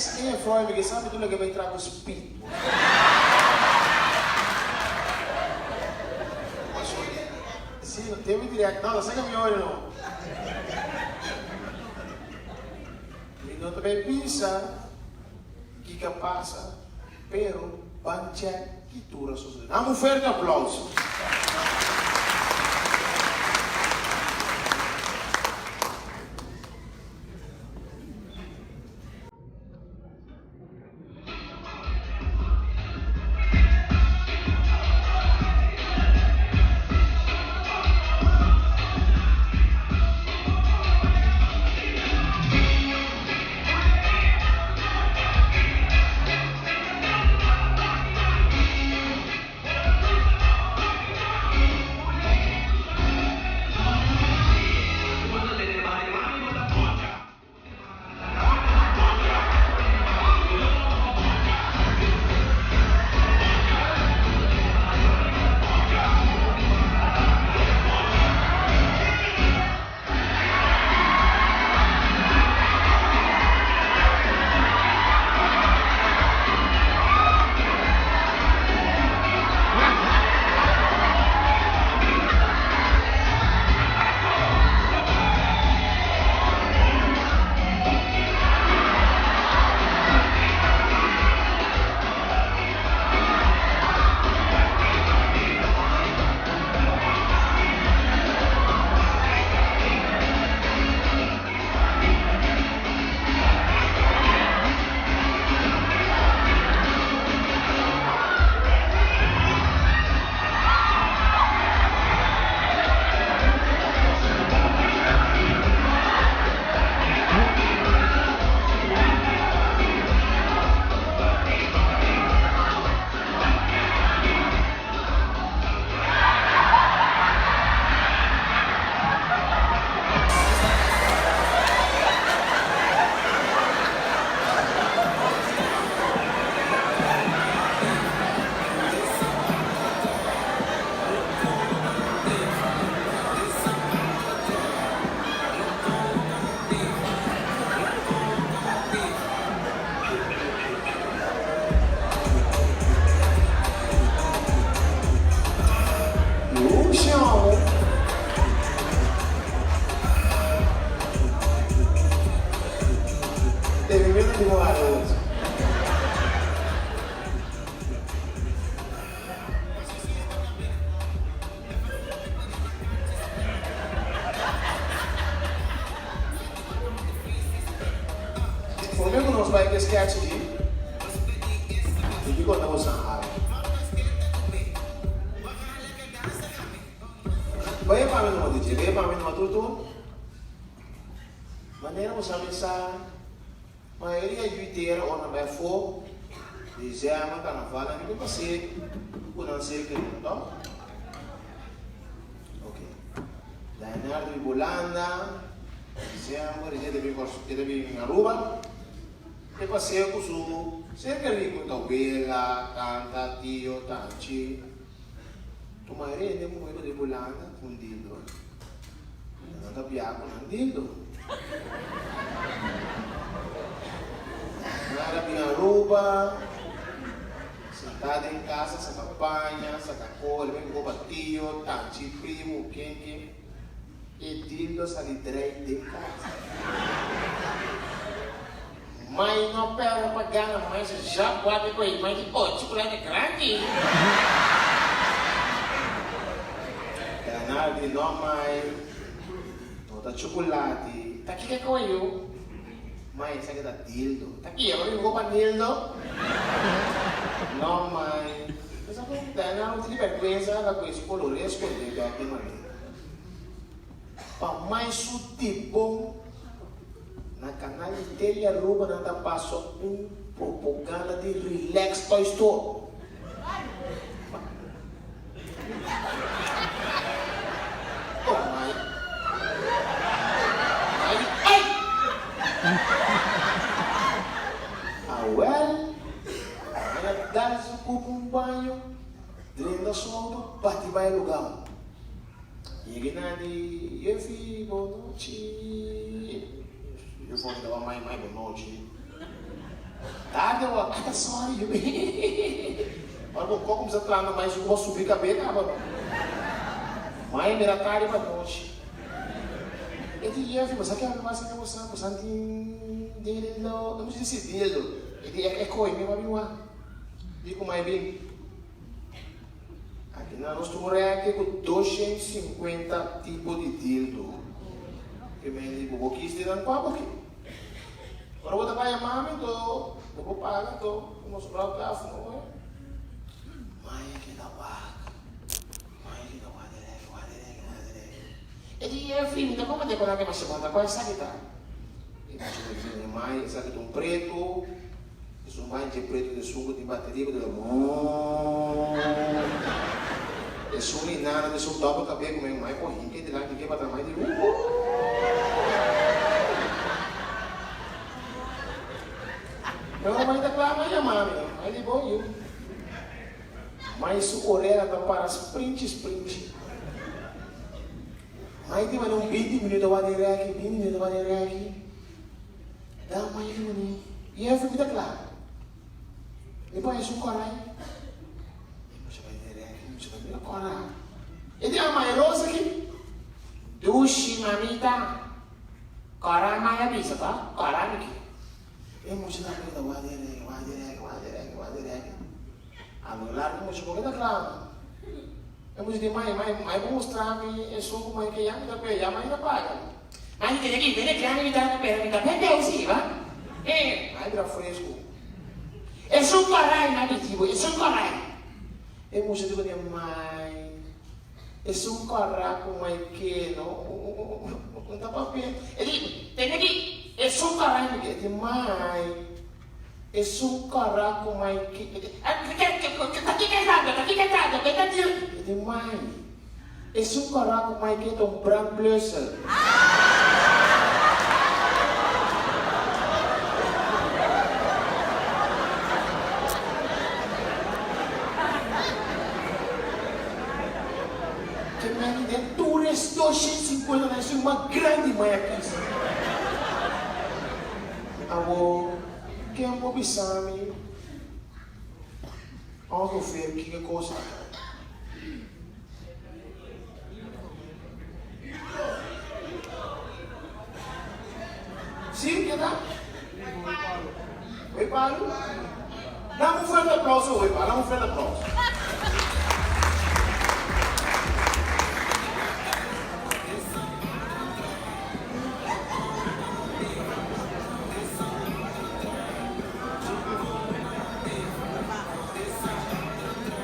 quem é Freud, porque sabe tudo que vai entrar com o espírito. Sim, não tem muito direto. Não, não sei que é melhor, não. Não também pensa que passa, pero pancha que tura sociedade. Dá um forte aplauso. Formemos nos vai que sketch aqui. E que quando você sabe. Vai para mim no DJ, vai para mim no tudo. Maneira você sabe essa maioria de inteira ou não vai for. Dizer a mãe na fala que você não sei que não. Ok. Leonardo de Bolanda. Siamo riusciti a Roma e passiamo su cerca di bella, canta, Dio, tanci. Tu mai rende un momento di Bolanda con dildo. Non abbiamo un dildo. Andare a Roma, sentada in casa, sa campagna, sa caccola, vengo con Dio, tanci, primo, che e dildo sai direito de casa. Mas não pega pagar, mas já pode com ele, mas de chocolate grande. Canal de não mais, não tá chocolate. Tá aqui que é com eu, mas isso aqui tá dildo. Tá aqui, eu vou para dildo. Não mais. Mas a gente não tem vergonha, ela com esse color, escolher aqui mais. Para mais o tipo na canal de Tele Aruba nada passou propaganda de Relax Toy Store. Oh my! Ai! Ah well, ela dá um banho, dentro da sombra, bate vai lugar. E nani, eu vi boa noite. Eu vou dar mais boa noite. Tarde eu, tá sorry. Olha, como você tá na mais, eu vou subir a cabeça, mas mira tarde para noite. Eu disse, mas sabe que a massa que você dele não disse dele, ele é coi, me vai vir digo mais bem. Aqui na nossa aqui com 250 tipos de dildo. Eu me digo, vou quis te dar um papo aqui. Agora eu vou dar a mãe, eu vou pagar, eu vou sobrar o carro, não é? Mãe, que da vaca. Mãe, que da vaca. Ele é filho, então como é que eu chamada? Qual é essa que tá? Ele disse, mãe, essa que é um preto. Isso mãe de preto de suco de bateria, de isso nem nada, isso toca o cabelo com meu mãe, correndo, que de lá, ninguém vai dar mais de Meu mãe tá claro, mas a mãe, aí de bom eu. Mas isso orelha tá para sprint. Mas tem um 20 minutos eu vou aqui, 20 minutos eu vou aqui. Dá uma aí, menino. E eu fui claro. Depois isso um corai. Você vai ver corai. E tem uma mãe rosa aqui. Dushi, mamita. Corai, mãe avisa, tá? Corai aqui. Eu vou te dar coisa, vou a meu lado, eu vou te claro. Eu vou dizer, mãe, vou mostrar-me, eu sou como é que é, a mãe não paga. Mãe, tem aqui, me dá perdeu, sim, vai? Aí vira fresco. É só um corai, não é mentira, é só um corai. Eu vou dizer, mãe, é só um corai como é que não dá para ver. Ele tem aqui, é só um corai, mãe. É só um corai como é que. Tá aqui casado, ele diz, mãe, é só um corai como é que é um branco blössel. Tu restou 150, né? Isso é uma grande mãe aqui. Amor, quem é um bobissame? Olha o filho, que coisa. Sim, que dá? Oi, Paulo. Dá um frente aplauso, oi, Paulo. Dá um frente aplauso.